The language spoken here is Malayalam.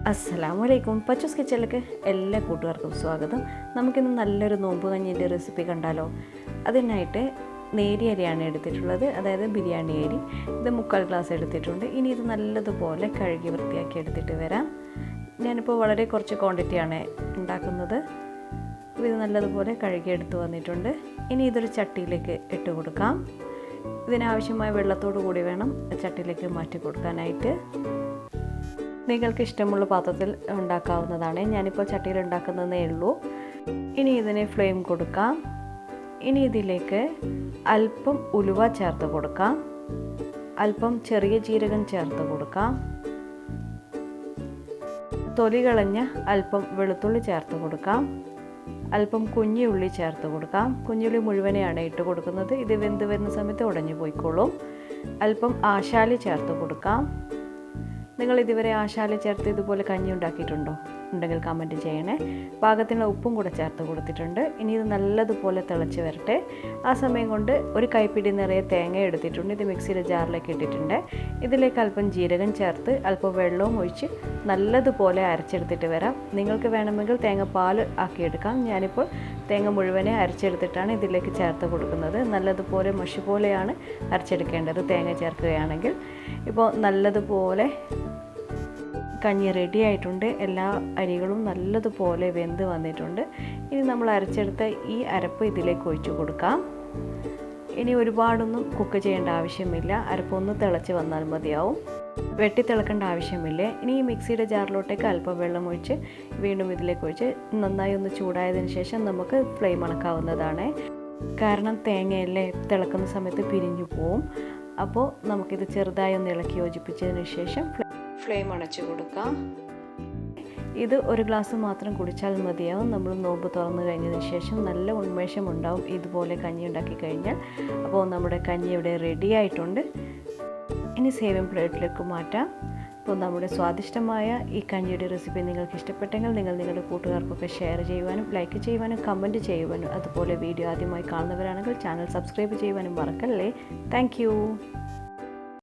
അസ്സലാമലൈക്കും. പച്ചൂസ് കിച്ചണിലേക്ക് എല്ലാ കൂട്ടുകാർക്കും സ്വാഗതം. നമുക്കിന്ന് നല്ലൊരു നോമ്പ് കഞ്ഞിൻ്റെ റെസിപ്പി കണ്ടാലോ. അതിനായിട്ട് നേരിയ അരിയാണ് എടുത്തിട്ടുള്ളത്, അതായത് ബിരിയാണി അരി. ഇത് 3/4 ഗ്ലാസ് എടുത്തിട്ടുണ്ട്. ഇനി ഇത് നല്ലതുപോലെ കഴുകി വൃത്തിയാക്കി എടുത്തിട്ട് വരാം. ഞാനിപ്പോൾ വളരെ കുറച്ച് ക്വാണ്ടിറ്റിയാണ് ഉണ്ടാക്കുന്നത്. ഇത് നല്ലതുപോലെ കഴുകി എടുത്ത് വന്നിട്ടുണ്ട്. ഇനി ഇതൊരു ചട്ടിയിലേക്ക് ഇട്ട് കൊടുക്കാം. ഇതിനാവശ്യമായ വെള്ളത്തോടു കൂടി വേണം ചട്ടിയിലേക്ക് മാറ്റി കൊടുക്കാനായിട്ട്. നിങ്ങൾക്ക് ഇഷ്ടമുള്ള പാത്രത്തിൽ ഉണ്ടാക്കാവുന്നതാണ്. ഞാനിപ്പോൾ ചട്ടിയിൽ ഉണ്ടാക്കുന്നതേ ഉള്ളൂ. ഇനി ഇതിന് ഫ്ലെയിം കൊടുക്കാം. ഇനി ഇതിലേക്ക് അല്പം ഉലുവ ചേർത്ത് കൊടുക്കാം, അല്പം ചെറിയ ജീരകം ചേർത്ത് കൊടുക്കാം, തൊലി കളഞ്ഞ അല്പം വെളുത്തുള്ളി ചേർത്ത് കൊടുക്കാം, അല്പം കുഞ്ഞുള്ളി ചേർത്ത് കൊടുക്കാം. കുഞ്ഞുള്ളി മുഴുവനെയാണ് ഇട്ട് കൊടുക്കുന്നത്. ഇത് വെന്ത് വരുന്ന സമയത്ത് ഉടഞ്ഞു പോയിക്കോളും. അല്പം ആശാലി ചേർത്ത് കൊടുക്കാം. നിങ്ങൾ ഇതുവരെ ആശാല ചേർത്ത് ഇതുപോലെ കഞ്ഞി ഉണ്ടാക്കിയിട്ടുണ്ടോ? ഉണ്ടെങ്കിൽ കമൻറ്റ് ചെയ്യണേ. പാകത്തിനുള്ള ഉപ്പും കൂടെ ചേർത്ത് കൊടുത്തിട്ടുണ്ട്. ഇനി ഇത് നല്ലതുപോലെ തിളച്ച് വരട്ടെ. ആ സമയം കൊണ്ട് ഒരു കൈപ്പിടി നിറയെ തേങ്ങ എടുത്തിട്ടുണ്ട്. ഇത് മിക്സിയുടെ ജാറിലേക്ക് ഇട്ടിട്ടുണ്ട്. ഇതിലേക്ക് അല്പം ജീരകം ചേർത്ത് അല്പം വെള്ളവും ഒഴിച്ച് നല്ലതുപോലെ അരച്ചെടുത്തിട്ട് വരാം. നിങ്ങൾക്ക് വേണമെങ്കിൽ തേങ്ങാപ്പാൽ ആക്കിയെടുക്കാം. ഞാനിപ്പോൾ തേങ്ങ മുഴുവനെ അരച്ചെടുത്തിട്ടാണ് ഇതിലേക്ക് ചേർത്ത് കൊടുക്കുന്നത്. നല്ലതുപോലെ മഷി പോലെയാണ് അരച്ചെടുക്കേണ്ടത് തേങ്ങ ചേർക്കുകയാണെങ്കിൽ. ഇപ്പോൾ നല്ലതുപോലെ കഞ്ഞി റെഡി ആയിട്ടുണ്ട്. എല്ലാ അരികളും നല്ലതുപോലെ വെന്ത് വന്നിട്ടുണ്ട്. ഇനി നമ്മൾ അരച്ചെടുത്ത ഈ അരപ്പ് ഇതിലേക്ക് ഒഴിച്ചു കൊടുക്കാം. ഇനി ഒരുപാടൊന്നും കുക്ക് ചെയ്യേണ്ട ആവശ്യമില്ല. അരപ്പൊന്ന് തിളച്ച് വന്നാൽ മതിയാവും. വെട്ടി തിളക്കേണ്ട ആവശ്യമില്ല. ഇനി ഈ മിക്സിയുടെ ജാറിലോട്ടേക്ക് അല്പം വെള്ളം ഒഴിച്ച് വീണ്ടും ഇതിലേക്ക് ഒഴിച്ച് നന്നായി ഒന്ന് ചൂടായതിന് ശേഷം നമുക്ക് ഫ്ലെയിം അണക്കാവുന്നതാണ്. കാരണം തേങ്ങയല്ലേ തിളക്കുന്ന സമയത്ത് പിരിഞ്ഞു പോവും. അപ്പോൾ നമുക്കിത് ചെറുതായി ഒന്ന് ഇളക്കി യോജിപ്പിച്ചതിന് ശേഷം ഫ്ലെയിം അണച്ചു കൊടുക്കാം. ഇത് ഒരു ഗ്ലാസ് മാത്രം കുടിച്ചാൽ മതിയാവും. നമ്മൾ നോമ്പ് തുറന്നു കഴിഞ്ഞതിന് ശേഷം നല്ല ഉന്മേഷം ഉണ്ടാവും ഇതുപോലെ കഞ്ഞി ഉണ്ടാക്കി കഴിഞ്ഞാൽ. അപ്പോൾ നമ്മുടെ കഞ്ഞി ഇവിടെ റെഡി ആയിട്ടുണ്ട്. ഇനി സേവിങ് പ്ലേറ്റിലേക്ക് മാറ്റാം. അപ്പോൾ നമ്മുടെ സ്വാദിഷ്ടമായ ഈ കഞ്ഞിയുടെ റെസിപ്പി നിങ്ങൾക്ക് ഇഷ്ടപ്പെട്ടെങ്കിൽ നിങ്ങൾ നിങ്ങളുടെ കൂട്ടുകാർക്കൊക്കെ ഷെയർ ചെയ്യുവാനും ലൈക്ക് ചെയ്യുവാനും കമൻറ്റ് ചെയ്യുവാനും, അതുപോലെ വീഡിയോ ആദ്യമായി കാണുന്നവരാണെങ്കിൽ ചാനൽ സബ്സ്ക്രൈബ് ചെയ്യുവാനും മറക്കല്ലേ. താങ്ക്